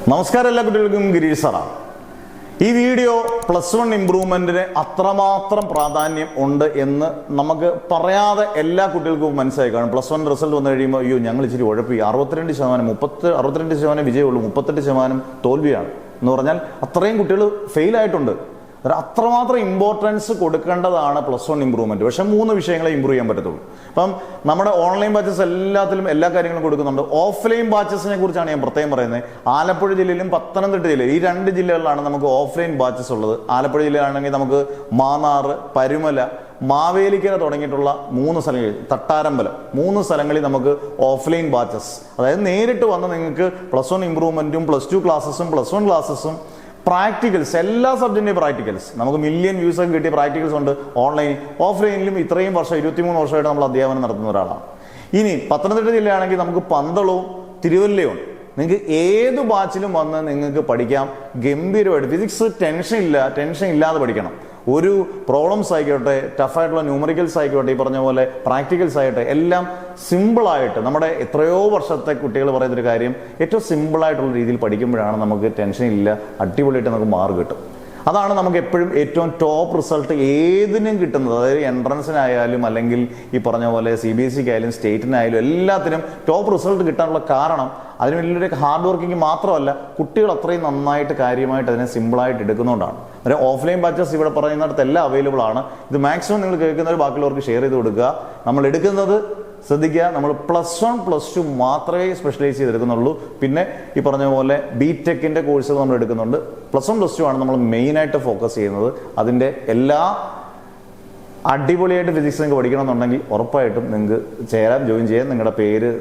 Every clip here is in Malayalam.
നമസ്കാരം എല്ലാ കുട്ടികൾക്കും ഗിരീഷ് സാറാണ്. ഈ വീഡിയോ +1 ഇംപ്രൂവ്മെന്റിന് അത്രമാത്രം പ്രാധാന്യം ഉണ്ട് എന്ന് നമുക്ക് പറയാതെ എല്ലാ കുട്ടികൾക്കും മനസ്സിലായി കാണും. +1 റിസൾട്ട് വന്നു കഴിയുമ്പോൾ അയ്യോ ഞങ്ങൾ ഇച്ചിരി ഉഴപ്പി, 62% വിജയമുള്ളൂ, 38% തോൽവിയാണ് എന്ന് പറഞ്ഞാൽ അത്രയും കുട്ടികൾ ഫെയിൽ ആയിട്ടുണ്ട്. അത്രമാത്രം ഇമ്പോർട്ടൻസ് കൊടുക്കേണ്ടതാണ് +1 ഇംപ്രൂവ്മെന്റ്. പക്ഷെ 3 വിഷയങ്ങളെ ഇമ്പ്രൂവ് ചെയ്യാൻ പറ്റത്തുള്ളൂ. അപ്പം നമ്മുടെ ഓൺലൈൻ ബാച്ചസ് എല്ലാത്തിലും എല്ലാ കാര്യങ്ങളും കൊടുക്കുന്നുണ്ട്. ഓഫ്ലൈൻ ബാച്ചസിനെ കുറിച്ചാണ് ഞാൻ പ്രത്യേകം പറയുന്നത്. ആലപ്പുഴ ജില്ലയിലും പത്തനംതിട്ട ജില്ലയിലും ഈ 2 ജില്ലകളിലാണ് നമുക്ക് ഓഫ്ലൈൻ ബാച്ചസ് ഉള്ളത്. ആലപ്പുഴ ജില്ലയിലാണെങ്കിൽ നമുക്ക് മാന്നാർ, പരുമല, മാവേലിക്കര തുടങ്ങിയിട്ടുള്ള 3 സ്ഥലങ്ങളിൽ, തട്ടാരമ്പലം 3 സ്ഥലങ്ങളിൽ നമുക്ക് ഓഫ്ലൈൻ ബാച്ചസ്, അതായത് നേരിട്ട് വന്ന് നിങ്ങൾക്ക് +1 ഇംപ്രൂവ്മെന്റും +2 ക്ലാസ്സസും +1 ക്ലാസ്സസും പ്രാക്ടിക്കൽസ്, എല്ലാ സബ്ജക്റ്റിൻ്റെയും പ്രാക്ടിക്കൽസ്, നമുക്ക് മില്യൺ വ്യൂസ് ഒക്കെ കിട്ടിയ പ്രാക്ടിക്കൽസ് ഉണ്ട്. ഓഫ്ലൈനിലും ഇത്രയും വർഷം 23 വർഷമായിട്ട് നമ്മൾ അധ്യാപനം നടത്തുന്ന ഒരാളാണ്. ഇനി പത്തനംതിട്ട ജില്ലയാണെങ്കിൽ നമുക്ക് പന്തളവും തിരുവല്ലയും ഉണ്ട്. നിങ്ങൾക്ക് ഏത് ബാച്ചിലും വന്ന് നിങ്ങൾക്ക് പഠിക്കാം ഗംഭീരമായിട്ട്. ഫിസിക്സ് ടെൻഷൻ ഇല്ലാതെ പഠിക്കണം. ഒരു പ്രോബ്ലംസ് ആയിക്കോട്ടെ, ടഫായിട്ടുള്ള ന്യൂമറിക്കൽസ് ആയിക്കോട്ടെ, ഈ പറഞ്ഞ പോലെ പ്രാക്ടിക്കൽസ് ആയിട്ട് എല്ലാം സിമ്പിളായിട്ട്, നമ്മുടെ എത്രയോ വർഷത്തെ കുട്ടികൾ പറയുന്നൊരു കാര്യം ഏറ്റവും സിമ്പിളായിട്ടുള്ള രീതിയിൽ പഠിക്കുമ്പോഴാണ് നമുക്ക് ടെൻഷൻ ഇല്ല, അടിപൊളിയായിട്ട് നമുക്ക് മാർക്ക് കിട്ടും. അതാണ് നമുക്ക് എപ്പോഴും ഏറ്റവും ടോപ്പ് റിസൾട്ട് ഏതിനും കിട്ടുന്നത്. അതായത് എൻട്രൻസിനായാലും അല്ലെങ്കിൽ ഈ പറഞ്ഞ പോലെ CBSE ആയാലും സ്റ്റേറ്റിനായാലും എല്ലാത്തിനും ടോപ്പ് റിസൾട്ട് കിട്ടാനുള്ള കാരണം അതിന് വലിയൊരു ഹാർഡ് വർക്കിംഗ് മാത്രമല്ല, കുട്ടികൾ അത്രയും നന്നായിട്ട് കാര്യമായിട്ട് അതിനെ സിമ്പിളായിട്ട് എടുക്കുന്നതുകൊണ്ടാണ്. ഒരു ഓഫ്ലൈൻ ബാച്ചസ് ഇവിടെ പറയുന്നിടത്ത് എല്ലാം അവൈലബിൾ ആണ്. ഇത് മാക്സിമം നിങ്ങൾ കേൾക്കുന്നവർ ബാക്കിയുള്ളവർക്ക് ഷെയർ ചെയ്ത് കൊടുക്കുക. നമ്മൾ എടുക്കുന്നത് ശ്രദ്ധിക്കുക, നമ്മൾ +1 +2 മാത്രമേ സ്പെഷ്യലൈസ് ചെയ്തെടുക്കുന്നുള്ളൂ. പിന്നെ ഈ പറഞ്ഞ പോലെ BTechന്റെ കോഴ്സുകൾ നമ്മൾ എടുക്കുന്നുണ്ട്. +1 +2 ആണ് നമ്മൾ മെയിനായിട്ട് ഫോക്കസ് ചെയ്യുന്നത്. അതിൻ്റെ എല്ലാ അടിപൊളിയായിട്ട് ഫിസിക്സ് നിങ്ങൾക്ക് പഠിക്കണമെന്നുണ്ടെങ്കിൽ ഉറപ്പായിട്ടും നിങ്ങൾക്ക് ജോയിൻ ചെയ്യാൻ. നിങ്ങളുടെ പേര്,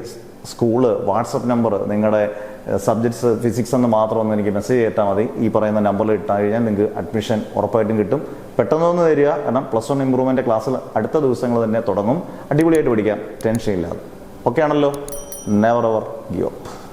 സ്കൂള്, വാട്സപ്പ് നമ്പർ, നിങ്ങളുടെ സബ്ജക്ട്സ് ഫിസിക്സ് എന്ന് മാത്രം ഒന്ന് എനിക്ക് മെസ്സേജ് ചെയ്താൽ മതി. ഈ പറയുന്ന നമ്പറിൽ ഇട്ടാൽ കഴിഞ്ഞാൽ നിങ്ങൾക്ക് അഡ്മിഷൻ ഉറപ്പായിട്ടും കിട്ടും. പെട്ടെന്ന് ഒന്ന് തരിക, കാരണം +1 ഇംപ്രൂവ്മെന്റ് ക്ലാസ്സിൽ അടുത്ത ദിവസങ്ങൾ തന്നെ തുടങ്ങും. അടിപൊളിയായിട്ട് പഠിക്കാം, ടെൻഷൻ ഇല്ലാതെ. ഓക്കെ ആണല്ലോ? Never ever give up.